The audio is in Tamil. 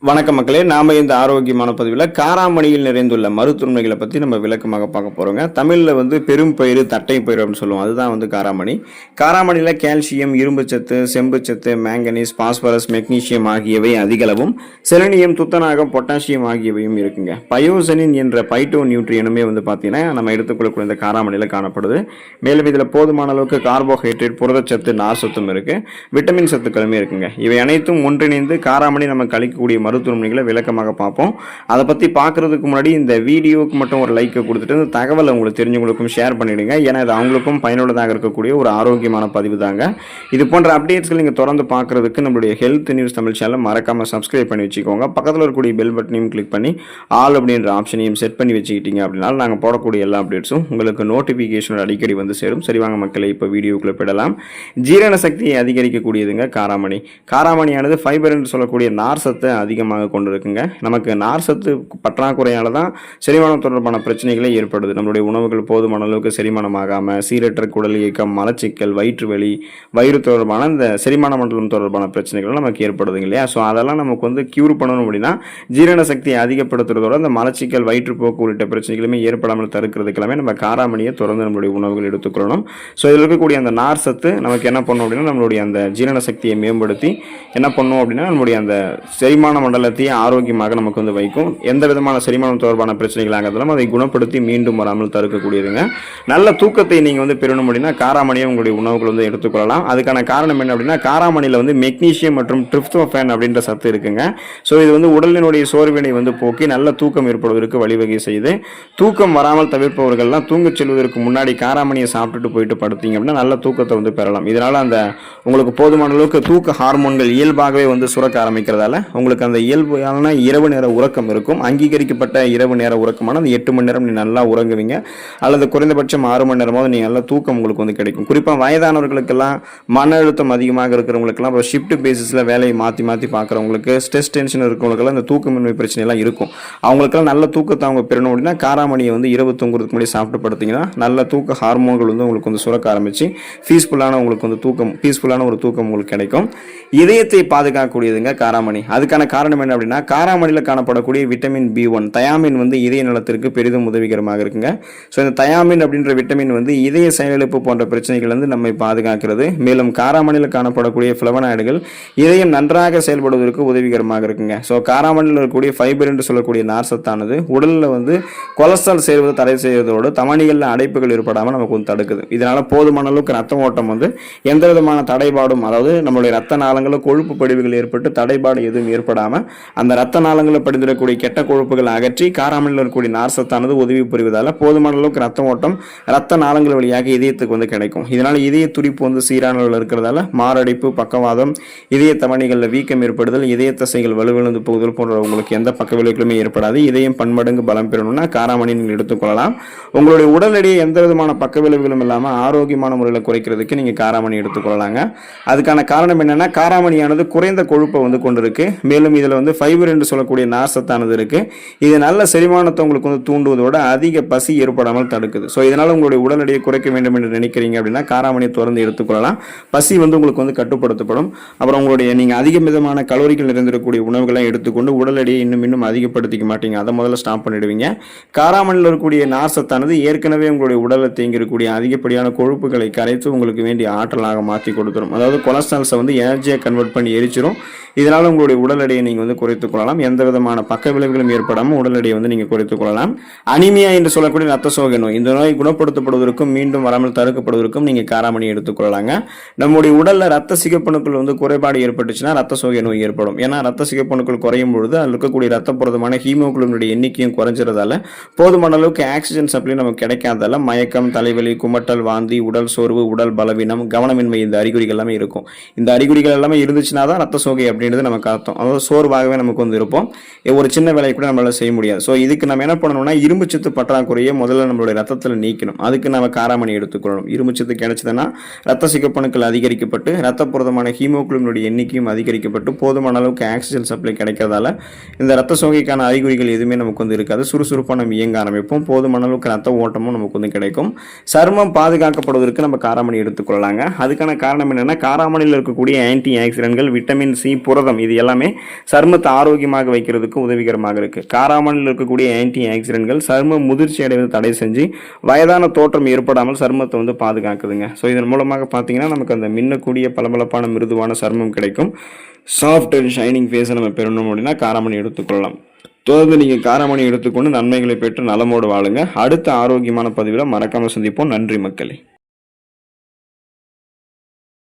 வணக்கம் மக்களே, நாம இந்த ஆரோக்கியமான பதிவில் காராமணியில் நிறைந்துள்ள மருத்துவமைகளை பற்றி நம்ம விளக்கமாக பார்க்க போகிறோங்க. தமிழில் பெரும் பயிறு தட்டை பயிறு அப்படின்னு சொல்லுவோம். அதுதான் காராமணி. காராமணியில் கால்சியம், இரும்புச்சத்து, செம்புச்சத்து, மேங்கனீஸ், பாஸ்பரஸ், மெக்னீசியம் ஆகியவை அதிகளவும், செலினியம், துத்தநாகம், பொட்டாசியம் ஆகியவையும் இருக்குங்க. பயோசனின் என்ற பைட்டோ நியூட்ரியனுமே பார்த்தீங்கன்னா நம்ம எடுத்துக்கொள்ளக்கூடிய இந்த காராமணியில் காணப்படுது. மேலும் இதில் போதுமான அளவுக்கு கார்போஹைட்ரேட், புரதச்சத்து, நார் சத்தும் இருக்குது, விட்டமின் சத்துக்களுமே இருக்குங்க. இவை அனைத்தும் ஒன்றிணைந்து காராமணி நம்ம கழிக்கக்கூடிய மருத்துவமனைகளை விளக்கமாக பார்ப்போம். அதை பற்றி பார்க்குறதுக்கு முன்னாடி இந்த வீடியோவுக்கு மட்டும் ஒரு லைக்கை கொடுத்துட்டு இந்த தகவலை உங்களுக்கு தெரிஞ்சவங்களுக்கும் ஷேர் பண்ணிவிடுங்க. ஏன்னா இது அவங்களுக்கும் பயனுள்ளதாக இருக்கக்கூடிய ஒரு ஆரோக்கியமான பதிவு தாங்க. இது போன்ற அப்டேட்ஸ்கள் நீங்கள் தொடர்ந்து பார்க்குறதுக்கு நம்மளுடைய ஹெல்த் நியூஸ் தமிழ் சேனலை மறக்காமல் சப்ஸ்கிரைப் பண்ணி வச்சுக்கோங்க. பக்கத்தில் இருக்கக்கூடிய பெல் பட்டனையும் கிளிக் பண்ணி ஆல் அப்படின்ற ஆப்ஷனையும் செட் பண்ணி வச்சுக்கிட்டீங்க அப்படின்னா நாங்கள் போடக்கூடிய எல்லா அப்டேட்ஸும் உங்களுக்கு நோட்டிஃபிகேஷன் அடிக்கடி சேரும். சரி வாங்க மக்களை, இப்போ வீடியோக்குள்ளே போயிடலாம். ஜீரண சக்தியை அதிகரிக்கக்கூடியதுங்க காராமணி. காராமணியானது ஃபைபர் என்று சொல்லக்கூடிய நார் சத்தை அதிகமாக கொண்டிருக்குங்க. நமக்கு நார் சத்து பற்றாக்குறையால தான் செரிமானம் தொடர்பான பிரச்சனைகளே ஏற்படுது. நம்மளுடைய உணவுகள் போதுமான அளவுக்கு செரிமானமாகாம சீரற்ற குடல் இயக்கம், மலச்சிக்கல், வயிற்று வலி, வயிறு தொடர்பான இந்த செரிமான மண்டலம் தொடர்பான பிரச்சனைகள் நமக்கு ஏற்படுதுங்க இல்லையா? ஸோ அதெல்லாம் நமக்கு கியூர் பண்ணணும் அப்படின்னா ஜீரண சக்தியை அதிகப்படுத்துறதோட இந்த மலச்சிக்கல், வயிற்றுப்போக்கு உள்ளிட்ட பிரச்சனைகளுமே ஏற்படாமல் தடுக்கிறதுக்கெல்லாமே நம்ம காராமணியை தொடர்ந்து நம்மளுடைய உணவுகள் எடுத்துக்கொள்ளணும். ஸோ இதில் இருக்கக்கூடிய அந்த நார் சத்து நமக்கு என்ன பண்ணும் அப்படின்னா நம்மளுடைய அந்த ஜீரண சக்தியை மேம்படுத்தி என்ன பண்ணும் அப்படின்னா நம்மளுடைய அந்த செரிமான மண்டலத்தையே ஆரோக்கியமாக நமக்கு வைக்கும். எந்த விதமான செரிமானம் தொடர்பான பிரச்சனைகளாக இருந்தாலும் அதை குணப்படுத்தி மீண்டும் வராமல் தடுக்கக்கூடியதுங்க. நல்ல தூக்கத்தை நீங்கள் பெறணும் அப்படின்னா காராமணியை உங்களுடைய உணவுகள் எடுத்துக்கொள்ளலாம். அதுக்கான காரணம் என்ன அப்படின்னா காராமணியில் மெக்னீசியம் மற்றும் ட்ரிப்டோஃபான் அப்படின்ற சத்து இருக்குங்க. ஸோ இது உடலினுடைய சோர்வினை போக்கி நல்ல தூக்கம் ஏற்படுவதற்கு வழிவகை செய்து தூக்கம் வராமல் தவிர்ப்பவர்கள்லாம் தூங்கச் செல்வதற்கு முன்னாடி காராமணியை சாப்பிட்டுட்டு போயிட்டு படுத்தீங்க அப்படின்னா நல்ல தூக்கத்தை பெறலாம். இதனால அந்த உங்களுக்கு போதுமான அளவுக்கு தூக்க ஹார்மோன்கள் இயல்பாகவே சுரக்க ஆரம்பிக்கிறதால உங்களுக்கு அந்த இயல்பான இரவு நேர உறக்கம் இருக்கும். அங்கீகரிக்கப்பட்ட இரவு நேர உறக்கமான அந்த 8 மணி நேரம் நீ நல்லா உறங்குவீங்க, அல்லது குறைந்தபட்சம் 6 மணி நேரமாவது நீ நல்ல தூக்கம் உங்களுக்கு கிடைக்கும். குறிப்பாக வயதானவர்களுக்கெல்லாம், மன அழுத்தம் அதிகமாக இருக்கிறவங்களுக்கெல்லாம், இப்போ ஷிஃப்ட் பேசிஸில் வேலையை மாற்றி மாற்றி பார்க்குறவங்களுக்கு, ஸ்ட்ரெஸ் டென்ஷன் இருக்கிறவங்களுக்கெல்லாம் இந்த தூக்கமின்மை பிரச்சனைலாம் இருக்கும். அவங்களுக்கெல்லாம் நல்ல தூக்கத்தை அவங்க பெறணும் அப்படின்னா காராமணியை இரவு தூங்குறதுக்கு முன்னாடி சாப்பிட்டு படுத்திங்கன்னா நல்ல தூக்க ஹார்மோன்கள் உங்களுக்கு சுரக்க ஆரம்பிச்சு பீஸ்ஃபுல்லான உங்களுக்கு தூக்கம், பீஸ்ஃபுல்லான ஒரு தூக்கம் உங்களுக்கு கிடைக்கும். இதயத்தை பாதுகாக்கக்கூடியதுங்க காராமணி. அதுக்கான காரணம் என்ன அப்படின்னா காராமணியில் காணப்படக்கூடிய விட்டமின் B1 தயாமின் இதய நலத்திற்கு பெரிதும் உதவிகரமாக இருக்குங்க. ஸோ இந்த தயாமின் அப்படின்ற விட்டமின் இதய செயலிழப்பு போன்ற பிரச்சனைகள் நம்மை பாதுகாக்கிறது. மேலும் காராமணியில் காணப்படக்கூடிய ஃப்ளவனாய்டுகள் இதயம் நன்றாக செயல்படுவதற்கு உதவிகரமாக இருக்குங்க. ஸோ காராமணியில் இருக்கக்கூடிய ஃபைபர் என்று சொல்லக்கூடிய நார் சத்தானது உடலில் கொலஸ்ட்ரால் சேர்வதை தடை செய்வதோடு தமனிகளில் அடைப்புகள் ஏற்படாமல் நமக்கு தடுக்குது. இதனால போதுமான அளவுக்கு ரத்த ஓட்டம் எந்த விதமான தடைபாடும், அதாவது நம்மளுடைய ரத்த நாளங்களில் கொழுப்பு படிவுகள் ஏற்பட்டு தடைபாடு எதுவும் ஏற்படாமல் அந்த ரத்த நாளங்களில் படிந்திருக்கக்கூடிய கெட்ட கொழுப்புகள் அகற்றி காராமணியில் இருக்கக்கூடிய நார் சத்தானது உதவி புரிவதால் போதுமான அளவுக்கு ரத்த ஓட்டம் ரத்த நாளங்கள் வழியாக இதயத்துக்கு கிடைக்கும். இதனால் இதய துடிப்பு சீரான இருக்கிறதால மாரடைப்பு, பக்கவாதம், இதய தமனிகளில் வீக்கம் ஏற்படுதல், இதய தசைகள் வலுவிழந்து போகுதல் போன்ற உங்களுக்கு எந்த பக்க விளைவுகளுமே ஏற்படாது. இதயம் பன்மடங்கு பலம் பெறணும்னா காராமணி நீங்கள் எடுத்துக்கொள்ளலாம். உங்களுடைய உடல் எடையை எந்த விதமான பக்க விளைவுகளும் இல்லாமல் ஆரோக்கியமான முறையில் குறைக்கிறதுக்கு நீங்கள் காராமணி எடுத்துக்கொள்ளலாங்க. அதுக்கான காரணம் என்னன்னா காராமணியானது குறைந்த கொழுப்பை கொண்டிருக்கு. மேலும் இதில் ஃபைபர் என்று சொல்லக்கூடிய நார் சத்தானது இருக்கு. இது நல்ல செரிமானத்தை உங்களுக்கு தூண்டுவதோட அதிக பசி ஏற்படாமல் தடுக்குது. ஸோ இதனால உங்களுடைய உடல் எடையை குறைக்க வேண்டும் என்று நினைக்கிறீங்க அப்படின்னா காராமணியை தொடர்ந்து எடுத்துக்கொள்ளலாம். பசி உங்களுக்கு கட்டுப்படுத்தப்படும். அப்புறம் உங்களுடைய நீங்கள் அதிக விதமான கலோரிகள் நிறைந்திருக்கக்கூடிய உணவுகளை எடுத்துக்கொண்டு உடல் எடையை இன்னும் அதிகப்படுத்திக்க மாட்டீங்க. அதை முதல்ல ஸ்டாப் பண்ணிடுவீங்க. காராமணியில் இருக்கக்கூடிய நார் சத்தானது ஏற்கனவே உங்களுடைய உடலில் தேங்கியிருக்கக்கூடிய அதிகப்படியான கொழுப்புகளை கரைத்து உங்களுக்கு வேண்டிய ஆற்றலாக மாற்றி கொடுத்துரும். அதாவது கொலஸ்ட்ரால்ஸை எனர்ஜியை கன்வெர்ட் பண்ணி எரிச்சிரும். இதனால உங்களுடைய உடல் எடையை நீங்கள் குறைத்துக் கொள்ளலாம். எந்த விதமான பக்க விளைவுகளும் ஏற்படாமல் உடல் எடையை நீங்கள் குறைத்துக் கொள்ளலாம். அனிமியா என்று சொல்லக்கூடிய ரத்த சோகை நோய், இந்த நோய் குணப்படுத்தப்படுவதற்கும் மீண்டும் வராமல் தடுக்கப்படுவதற்கும் நீங்கள் காராமணி எடுத்துக்கொள்ளலாங்க. நம்முடைய உடல்ல ரத்த சிகப்பணுக்கள் குறைபாடு ஏற்பட்டுச்சுன்னா ரத்த சோகை நோய் ஏற்படும். ஏன்னா ரத்த சிகப்பணுக்கள் குறையும் பொழுது அதில் இருக்கக்கூடிய ரத்த புரதமான ஹீமோகுளோபினுடைய எண்ணிக்கையும் குறைஞ்சிறதால போதுமான அளவுக்கு ஆக்சிஜன் சப்ளை நமக்கு கிடைக்காதால மயக்கம், தலைவலி, குமட்டல், வாந்தி, உடல் சோர்வு, உடல் பலவீனம், கவனமின்மை இந்த அறிகுறிகள் எல்லாமே இருக்கும். இந்த அறிகுறிகள் எல்லாமே இருந்துச்சுன்னா தான் ரத்த சோகை அப்படின்றது நமக்கு அர்த்தம். அதாவது சோர்வாகவே நமக்கு இருப்போம். ஒரு சின்ன வேலையை கூட நம்மளால செய்ய முடியாது. ஸோ இதுக்கு நம்ம என்ன பண்ணணும்னா இரும்புச்சத்து பற்றாக்குறையை முதல்ல நம்மளுடைய ரத்தத்தில் நீக்கணும். அதுக்கு நம்ம காராமணி எடுத்துக்கொள்ளணும். இரும்புச்சத்து கிடைச்சதுன்னா ரத்த சிகப்பணுக்கள் அதிகரிக்கப்பட்டு ரத்த புரதமான ஹீமோகுளோபினுடைய எண்ணிக்கையும் அதிகரிக்கப்பட்டு போதுமான அளவுக்கு ஆக்சிஜன் சப்ளை கிடைக்கிறதால இந்த ரத்த சோகைக்கான அறிகுறிகள் எதுவுமே நமக்கு இருக்காது. சுறுசுறுப்பாக நம்ம இயங்க ஆரம்பிப்போம். போதுமான அளவுக்கு ரத்த ஓட்டமும் நமக்கு கிடைக்கும். சருமம் பாதுகாக்கப்படுவதற்கு நம்ம காராமணி எடுத்துக்கொள்ளலாங்க. அதுக்கான காரணம் என்னன்னா காராமணியில் இருக்கக்கூடிய ஆன்டி ஆக்சிடென்ட்கள், விட்டமின் சி, புரதம் இது எல்லாமே சருமத்தை ஆரோக்கியமாக வைக்கிறதுக்கு உதவிகரமாக இருக்குது. காராமணியில் இருக்கக்கூடிய ஆன்டி ஆக்சிடென்ட்கள் சரும முதிர்ச்சி அடைவதை தடை செஞ்சு வயதான தோற்றம் ஏற்படாமல் சருமத்தை வந்து பாதுகாக்குதுங்க. ஸோ இதன் மூலமாக பார்த்தீங்கன்னா நமக்கு அந்த மின்னக்கூடிய பளபளப்பான மிருதுவான சருமம் கிடைக்கும். சாஃப்ட் அண்ட் ஷைனிங் ஃபேஸை நம்ம பெறணும் அப்படின்னா காராமணி எடுத்துக்கொள்ளலாம். தொடர்ந்து நீங்கள் காராமணி எடுத்துக்கொண்டு நன்மைகளை பெற்று நலமோடு வாழுங்க. அடுத்த ஆரோக்கியமான பதிவில் மறக்காமல் சந்திப்போம். நன்றி மக்களே.